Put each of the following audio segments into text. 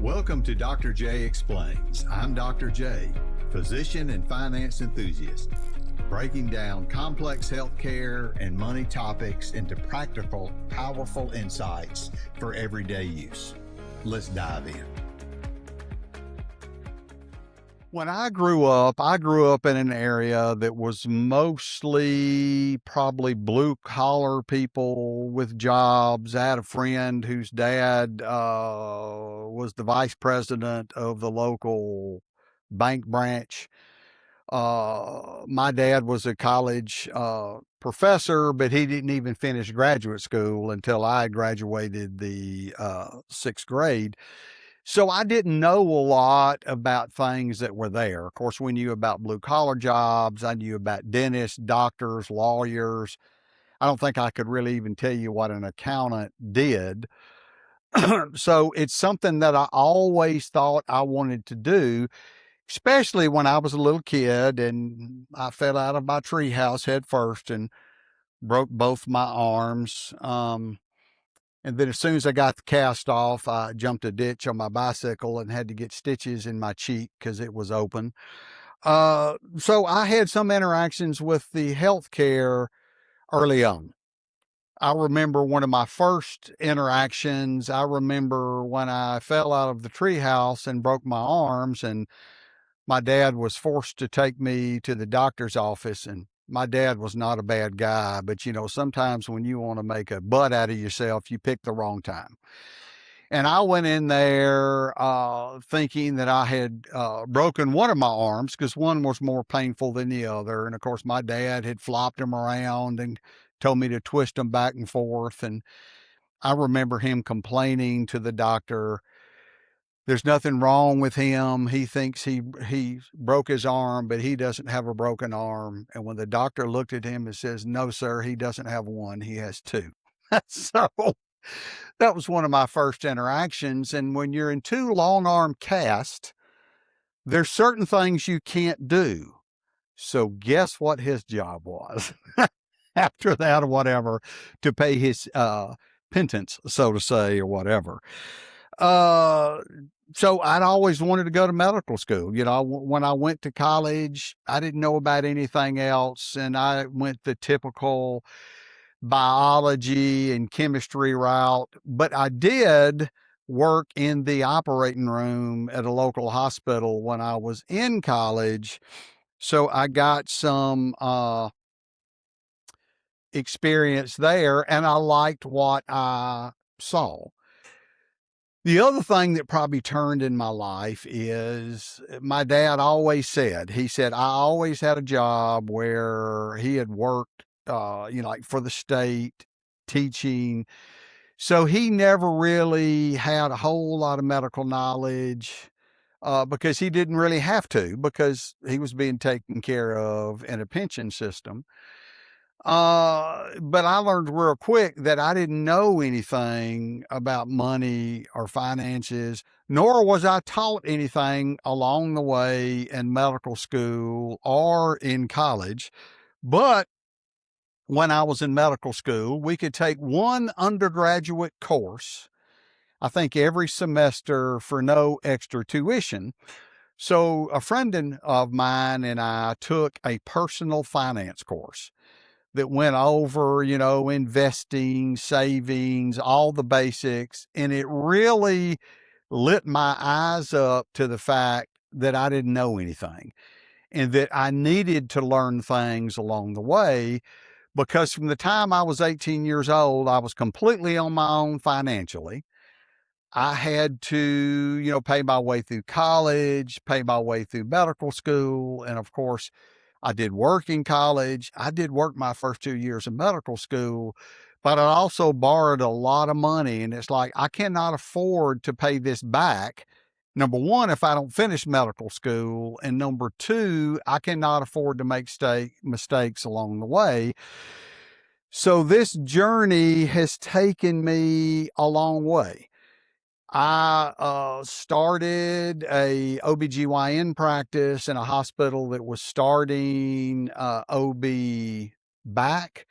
Welcome to Dr. J Explains. I'm Dr. J, physician and finance enthusiast, breaking down complex healthcare and money topics into practical, powerful insights for everyday use. Let's dive in. When I grew up in an area that was mostly probably blue collar people with jobs. I had a friend whose dad was the vice president of the local bank branch. My dad was a college professor, but he didn't even finish graduate school until I graduated the sixth grade. So I didn't know a lot about things that were there. Of course, we knew about blue collar jobs. I knew about dentists, doctors, lawyers. I don't think I could really even tell you what an accountant did. So it's something that I always thought I wanted to do, especially when I was a little kid and I fell out of my treehouse head first and broke both my arms. And then as soon as I got the cast off, I jumped a ditch on my bicycle and had to get stitches in my cheek because it was open. So I had some interactions with the healthcare early on. I remember one of my first interactions. I remember when I fell out of the treehouse and broke my arms, and my dad was forced to take me to the doctor's office. And my dad was not a bad guy, but sometimes when you want to make a butt out of yourself, you pick the wrong time. And I went in there thinking that I had broken one of my arms because one was more painful than the other. And of course, my dad had flopped them around and told me to twist them back and forth. And I remember him complaining to the doctor, there's nothing wrong with him. He thinks he broke his arm, but he doesn't have a broken arm. And when the doctor looked at him and says, no, sir, he doesn't have one. He has two. So that was one of my first interactions. And when you're in two long arm cast, there's certain things you can't do. So guess what his job was after that or whatever, to pay his penance, so to say, or whatever. So I'd always wanted to go to medical school. When I went to college, I didn't know about anything else. And I went the typical biology and chemistry route, but I did work in the operating room at a local hospital when I was in college. So I got some experience there, and I liked what I saw. The other thing that probably turned in my life is my dad always said, I always had a job where he had worked, like for the state teaching. So he never really had a whole lot of medical knowledge because he didn't really have to, because he was being taken care of in a pension system. But I learned real quick that I didn't know anything about money or finances, nor was I taught anything along the way in medical school or in college. But when I was in medical school, we could take one undergraduate course, I think every semester, for no extra tuition. So a friend of mine and I took a personal finance course that went over, investing, savings, all the basics. And it really lit my eyes up to the fact that I didn't know anything and that I needed to learn things along the way, because from the time I was 18 years old, I was completely on my own financially. I had to, pay my way through college, pay my way through medical school. And of course, I did work in college. I did work my first 2 years of medical school, but I also borrowed a lot of money. And it's like, I cannot afford to pay this back. Number one, if I don't finish medical school. And number two, I cannot afford to make mistakes along the way. So this journey has taken me a long way. I started a OBGYN practice in a hospital that was starting OB back.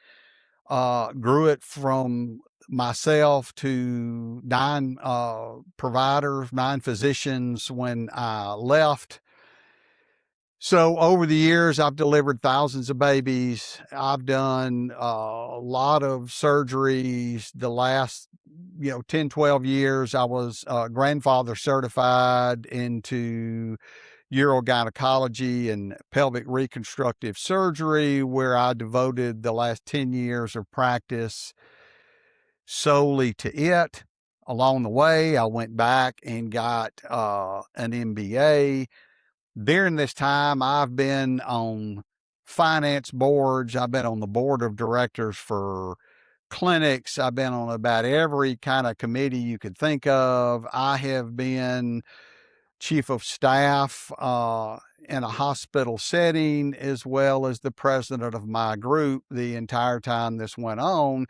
grew it from myself to 9 providers, 9 physicians when I left. So over the years, I've delivered thousands of babies. I've done a lot of surgeries. The last, 10, 12 years, I was grandfather certified into urogynecology and pelvic reconstructive surgery, where I devoted the last 10 years of practice solely to it. Along the way, I went back and got an MBA. During this time, I've been on finance boards. I've been on the board of directors for clinics. I've been on about every kind of committee you could think of. I have been chief of staff in a hospital setting, as well as the president of my group the entire time this went on.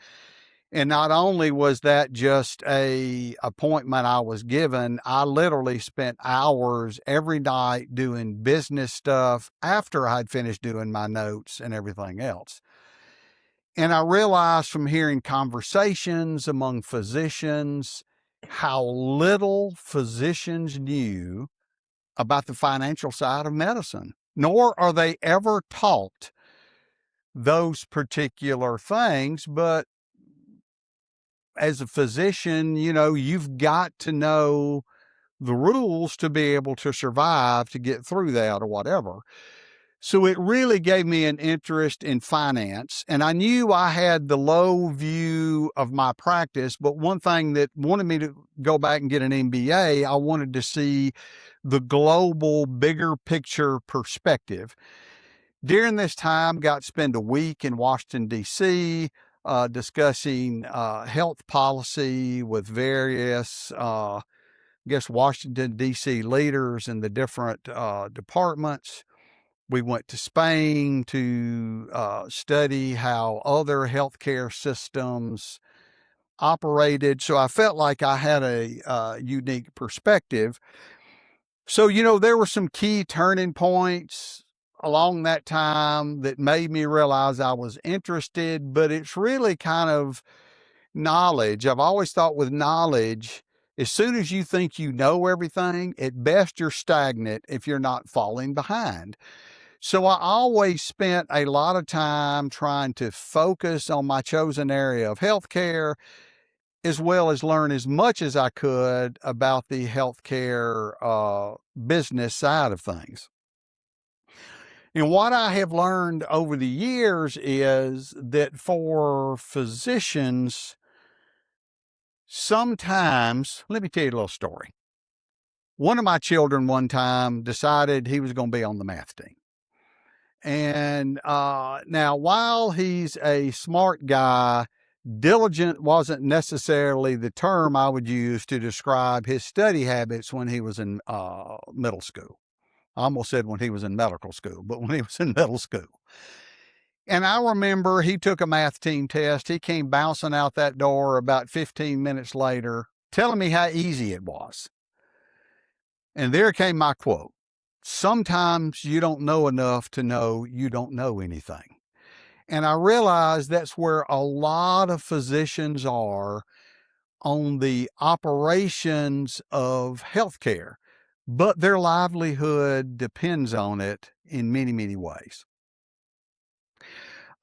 And not only was that just a appointment I was given, I literally spent hours every night doing business stuff after I'd finished doing my notes and everything else. And I realized from hearing conversations among physicians how little physicians knew about the financial side of medicine, nor are they ever taught those particular things. But as a physician, you've got to know the rules to be able to survive, to get through that or whatever. So it really gave me an interest in finance. And I knew I had the low view of my practice, but one thing that wanted me to go back and get an MBA, I wanted to see the global, bigger picture perspective. During this time, got to spend a week in Washington, D.C., discussing health policy with various, Washington, D.C. leaders in the different departments. We went to Spain to study how other healthcare systems operated. So I felt like I had a unique perspective. So, there were some key turning points along that time that made me realize I was interested, but it's really kind of knowledge. I've always thought with knowledge, as soon as you think you know everything, at best you're stagnant if you're not falling behind. So I always spent a lot of time trying to focus on my chosen area of healthcare, as well as learn as much as I could about the healthcare business side of things. And what I have learned over the years is that for physicians, sometimes, let me tell you a little story. One of my children one time decided he was going to be on the math team. And now, while he's a smart guy, diligent wasn't necessarily the term I would use to describe his study habits when he was in middle school. I almost said when he was in medical school, but when he was in middle school. And I remember he took a math team test. He came bouncing out that door about 15 minutes later, telling me how easy it was. And there came my quote. Sometimes you don't know enough to know you don't know anything. And I realized that's where a lot of physicians are on the operations of healthcare, but their livelihood depends on it in many, many ways.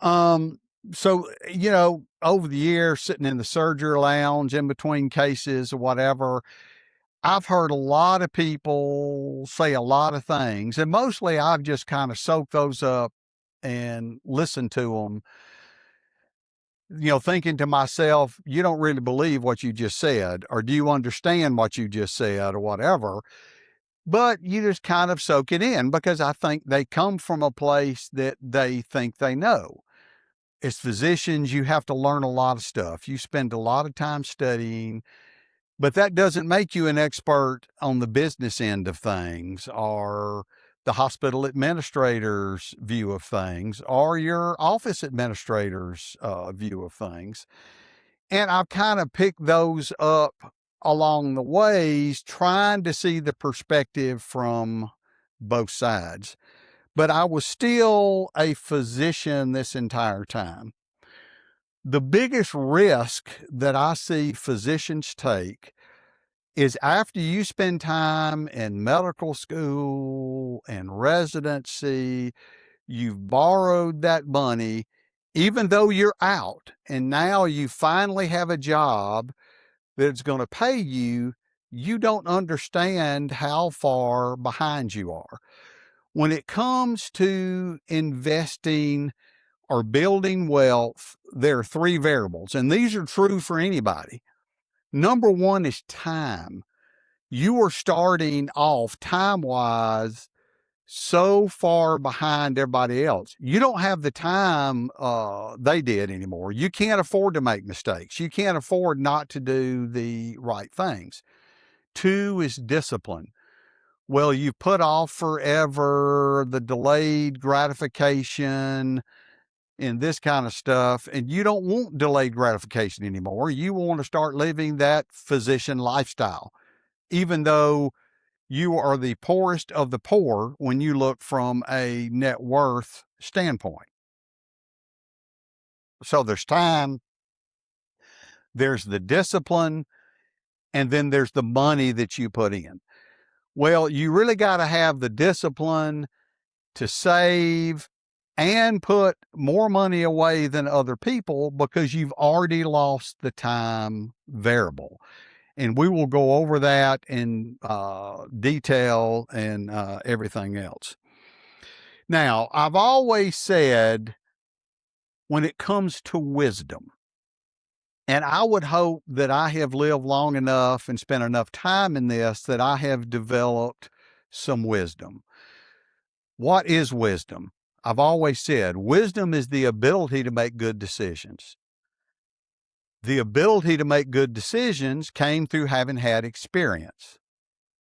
So, over the years, sitting in the surgery lounge in between cases or whatever, I've heard a lot of people say a lot of things, and mostly I've just kind of soaked those up and listened to them, thinking to myself, you don't really believe what you just said, or do you understand what you just said, or whatever. But you just kind of soak it in because I think they come from a place that they think they know. As physicians, you have to learn a lot of stuff. You spend a lot of time studying, but that doesn't make you an expert on the business end of things, or the hospital administrator's view of things, or your office administrator's view of things. And I've kind of picked those up along the ways, trying to see the perspective from both sides. But I was still a physician this entire time. The biggest risk that I see physicians take is after you spend time in medical school and residency, you've borrowed that money, even though you're out, and now you finally have a job that's going to pay you, you don't understand how far behind you are. When it comes to investing or building wealth, there are three variables, and these are true for anybody. Number one is time. You are starting off time wise so far behind everybody else. You don't have the time they did anymore. You can't afford to make mistakes. You can't afford not to do the right things. Two is discipline. Well, you've put off forever the delayed gratification and this kind of stuff, and you don't want delayed gratification anymore. You want to start living that physician lifestyle, even though you are the poorest of the poor when you look from a net worth standpoint. So there's time, there's the discipline, and then there's the money that you put in. Well, you really got to have the discipline to save and put more money away than other people because you've already lost the time variable. And we will go over that in detail and everything else. Now, I've always said when it comes to wisdom, and I would hope that I have lived long enough and spent enough time in this that I have developed some wisdom. What is wisdom? I've always said wisdom is the ability to make good decisions. The ability to make good decisions came through having had experience,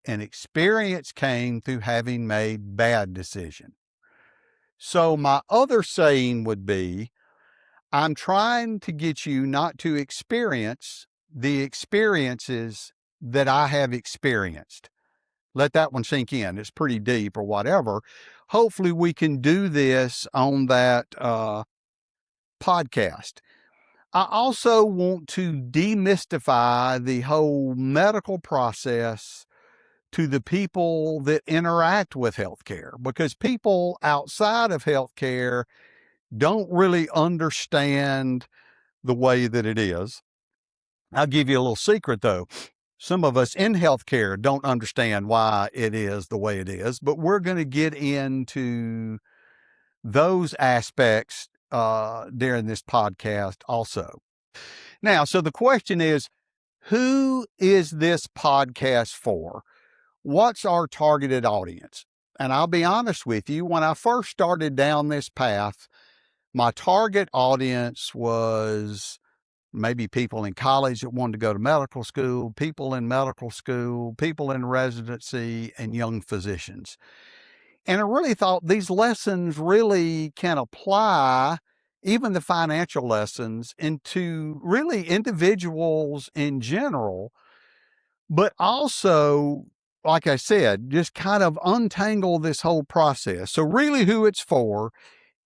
and experience came through having made bad decisions. So my other saying would be, I'm trying to get you not to experience the experiences that I have experienced. Let that one sink in. It's pretty deep or whatever. Hopefully we can do this on that podcast. I also want to demystify the whole medical process to the people that interact with healthcare, because people outside of healthcare don't really understand the way that it is. I'll give you a little secret though. Some of us in healthcare don't understand why it is the way it is, but we're going to get into those aspects during this podcast also. Now, so the question is, who is this podcast for? What's our targeted audience? And I'll be honest with you, when I first started down this path, my target audience was maybe people in college that wanted to go to medical school, people in medical school, people in residency, and young physicians. And I really thought these lessons really can apply, even the financial lessons, into really individuals in general, but also, like I said, just kind of untangle this whole process. So really who it's for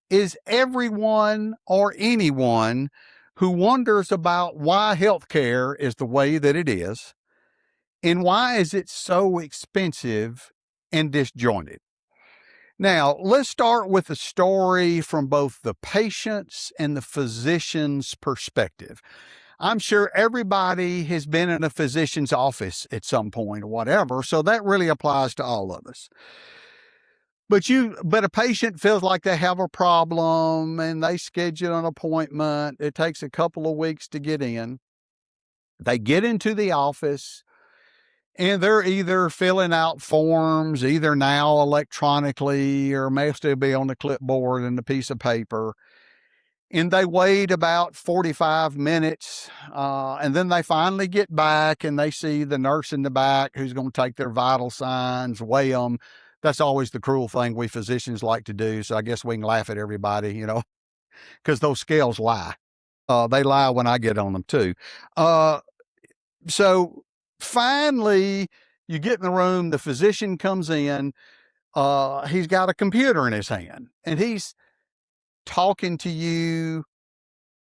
is everyone or anyone who wonders about why healthcare is the way that it is and why is it so expensive and disjointed. Now, let's start with a story from both the patient's and the physician's perspective. I'm sure everybody has been in a physician's office at some point or whatever, so that really applies to all of us. But a patient feels like they have a problem and they schedule an appointment. It takes a couple of weeks to get in. They get into the office and they're either filling out forms, either now electronically or may still be on the clipboard and a piece of paper. And they wait about 45 minutes. And then they finally get back and they see the nurse in the back who's going to take their vital signs, weigh them. That's always the cruel thing we physicians like to do. So I guess we can laugh at everybody, because those scales lie. They lie when I get on them too. So finally, you get in the room, the physician comes in, he's got a computer in his hand and he's talking to you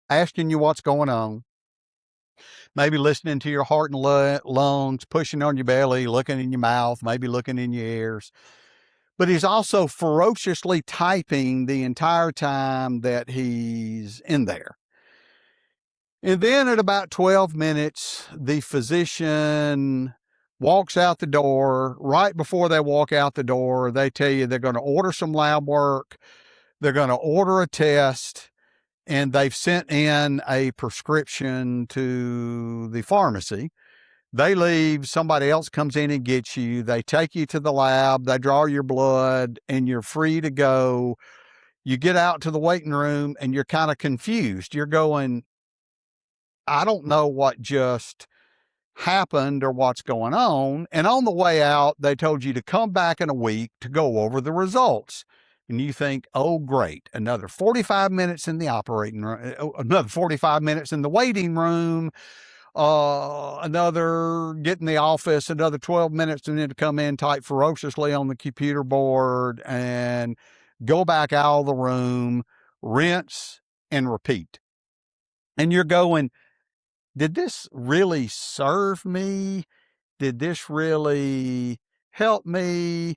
asking you what's going on, maybe listening to your heart and lungs, pushing on your belly, looking in your mouth, maybe looking in your ears. But he's also ferociously typing the entire time that he's in there. And then at about 12 minutes, the physician walks out the door. Right before they walk out the door, they tell you they're going to order some lab work, they're going to order a test, and they've sent in a prescription to the pharmacy. They leave, somebody else comes in and gets you. They take you to the lab, they draw your blood, and you're free to go. You get out to the waiting room and you're kind of confused. You're going, I don't know what just happened or what's going on. And on the way out, they told you to come back in a week to go over the results. And you think, oh, great, another 45 minutes in the operating room, another 45 minutes in the waiting room, another get in the office, another 12 minutes, and then to come in, type ferociously on the computer board and go back out of the room, rinse and repeat. And you're going, did this really serve me? Did this really help me?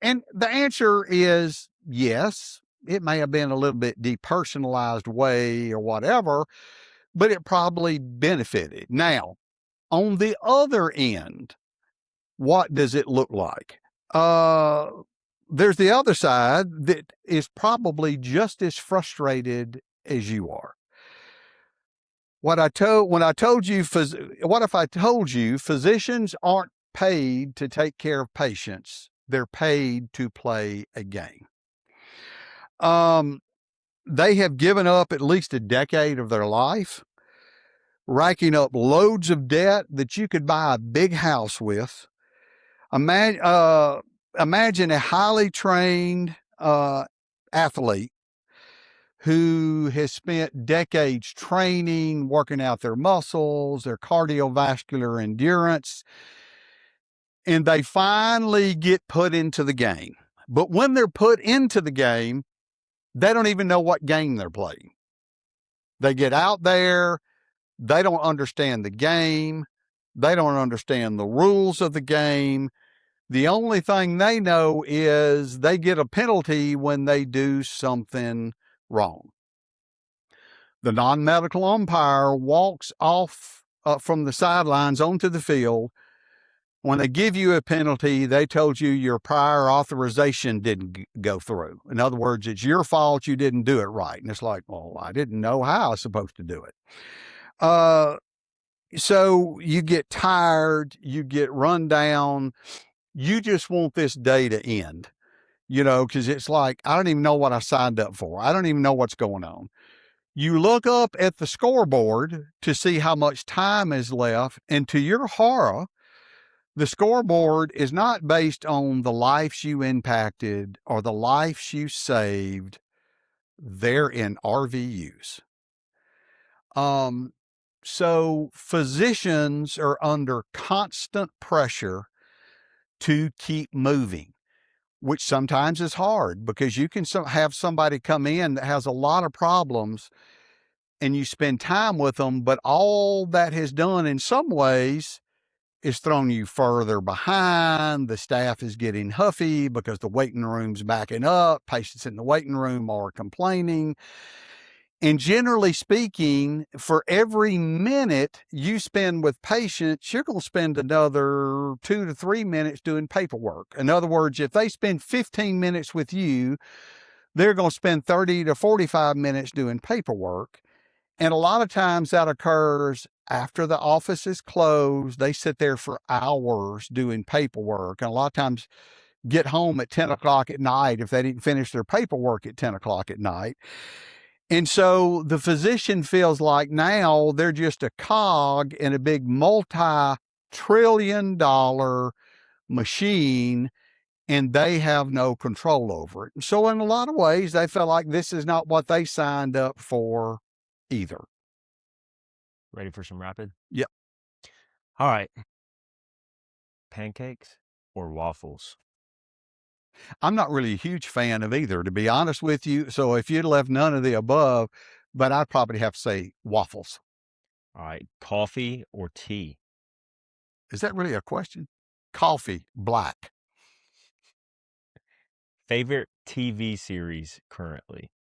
And the answer is yes. It may have been a little bit depersonalized way or whatever, but it probably benefited. Now, on the other end, what does it look like? There's the other side that is probably just as frustrated as you are. What if I told you physicians aren't paid to take care of patients, they're paid to play a game. They have given up at least a decade of their life, racking up loads of debt that you could buy a big house with. Imagine a highly trained athlete who has spent decades training, working out their muscles, their cardiovascular endurance, and they finally get put into the game. But when they're put into the game, they don't even know what game they're playing. They get out there, they don't understand the game, they don't understand the rules of the game. The only thing they know is they get a penalty when they do something wrong. The non-medical umpire walks off from the sidelines onto the field. When they give you a penalty, they told you your prior authorization didn't go through. In other words, it's your fault, you didn't do it right. And it's like, well, I didn't know how I was supposed to do it. So you get tired, you get run down, you just want this day to end, because it's like, I don't even know what I signed up for. I don't even know what's going on. You look up at the scoreboard to see how much time is left, and to your horror, the scoreboard is not based on the lives you impacted or the lives you saved. They're in RVUs. So physicians are under constant pressure to keep moving, which sometimes is hard because you can have somebody come in that has a lot of problems and you spend time with them, but all that has done in some ways is thrown you further behind. The staff is getting huffy because the waiting room's backing up. Patients in the waiting room are complaining. And generally speaking, for every minute you spend with patients, you're going to spend another 2 to 3 minutes doing paperwork. In other words, if they spend 15 minutes with you, they're going to spend 30 to 45 minutes doing paperwork. And a lot of times that occurs after the office is closed. They sit there for hours doing paperwork. And a lot of times get home at 10 o'clock at night if they didn't finish their paperwork at 10 o'clock at night. And so the physician feels like now they're just a cog in a big multi-trillion-dollar machine, and they have no control over it. So in a lot of ways, they feel like this is not what they signed up for either. Ready for some rapid? Yep. All right. Pancakes or waffles? I'm not really a huge fan of either, to be honest with you. So if you'd left none of the above, but I'd probably have to say waffles. All right. Coffee or tea? Is that really a question? Coffee, black. Favorite TV series currently?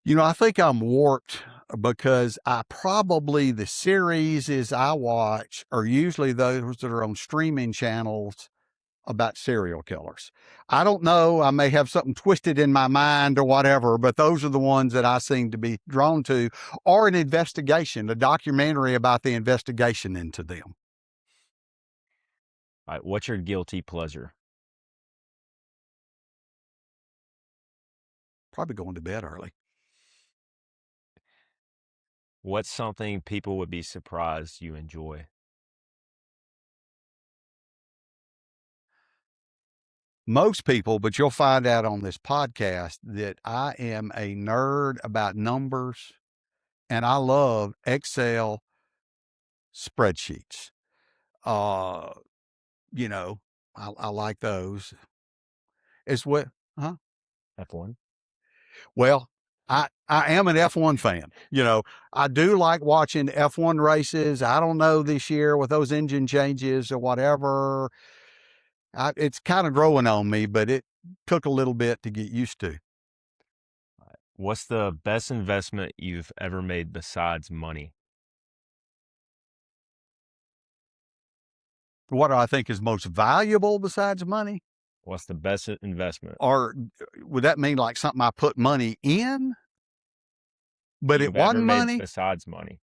I think I'm warped because the series I watch are usually those that are on streaming channels about serial killers. I don't know. I may have something twisted in my mind or whatever, but those are the ones that I seem to be drawn to, or an investigation, a documentary about the investigation into them. All right. What's your guilty pleasure? Probably going to bed early. What's something people would be surprised you enjoy? Most people, but you'll find out on this podcast that I am a nerd about numbers and I love Excel spreadsheets. Uh, you know, I like those. It's what, huh? F1. Well, I am an F1 fan. I do like watching F1 races. I don't know this year with those engine changes or whatever. It's kind of growing on me, but it took a little bit to get used to. What's the best investment you've ever made besides money? What do I think is most valuable besides money? What's the best investment Or would that mean like something I put money in, but it you've ever wasn't made money? besides money?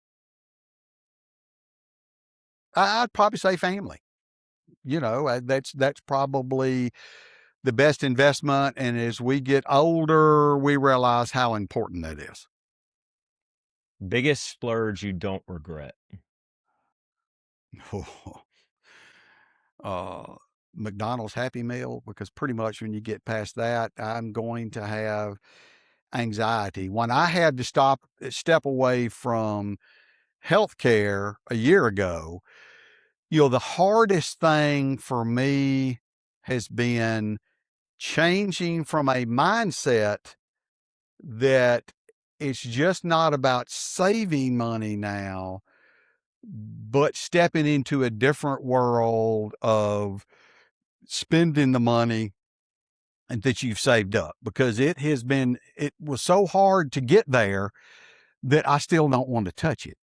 I'd probably say family. That's probably the best investment. And as we get older, we realize how important that is. Biggest splurge you don't regret? McDonald's Happy Meal, because pretty much when you get past that, I'm going to have anxiety. When I had to step away from healthcare a year ago, the hardest thing for me has been changing from a mindset that it's just not about saving money now, but stepping into a different world of spending the money and that you've saved up, because it was so hard to get there that I still don't want to touch it.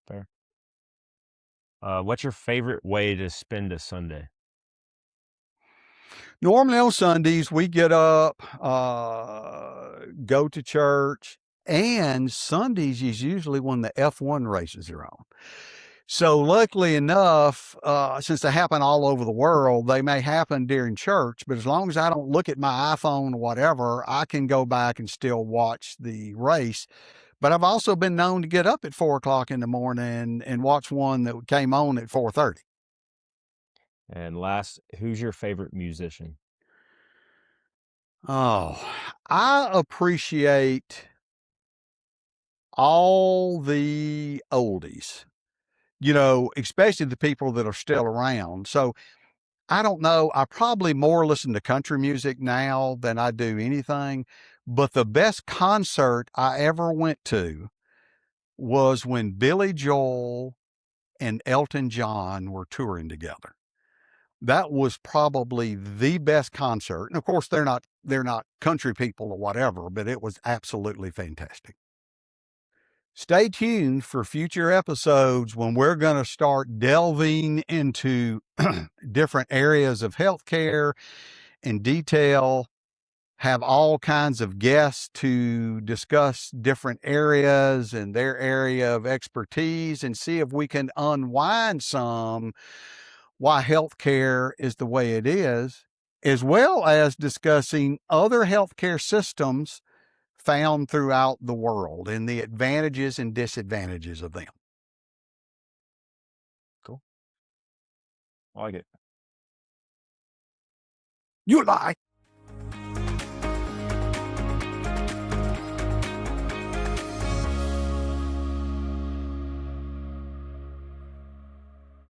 Fair. What's your favorite way to spend a Sunday? Normally on Sundays, we get up, go to church, and Sundays is usually when the F1 races are on. So luckily enough, since they happen all over the world, they may happen during church, but as long as I don't look at my iPhone or whatever, I can go back and still watch the race. But I've also been known to get up at 4 o'clock in the morning and watch one that came on at 4:30. And last, who's your favorite musician? Oh, I appreciate all the oldies, especially the people that are still around. So I don't know. I probably more listen to country music now than I do anything. But the best concert I ever went to was when Billy Joel and Elton John were touring together. That was probably the best concert. And of course, they're not country people or whatever, but it was absolutely fantastic. Stay tuned for future episodes when we're going to start delving into different areas of healthcare in detail, have all kinds of guests to discuss different areas and their area of expertise, and see if we can unwind some why healthcare is the way it is, as well as discussing other healthcare systems found throughout the world and the advantages and disadvantages of them. Cool. I like it. You lie.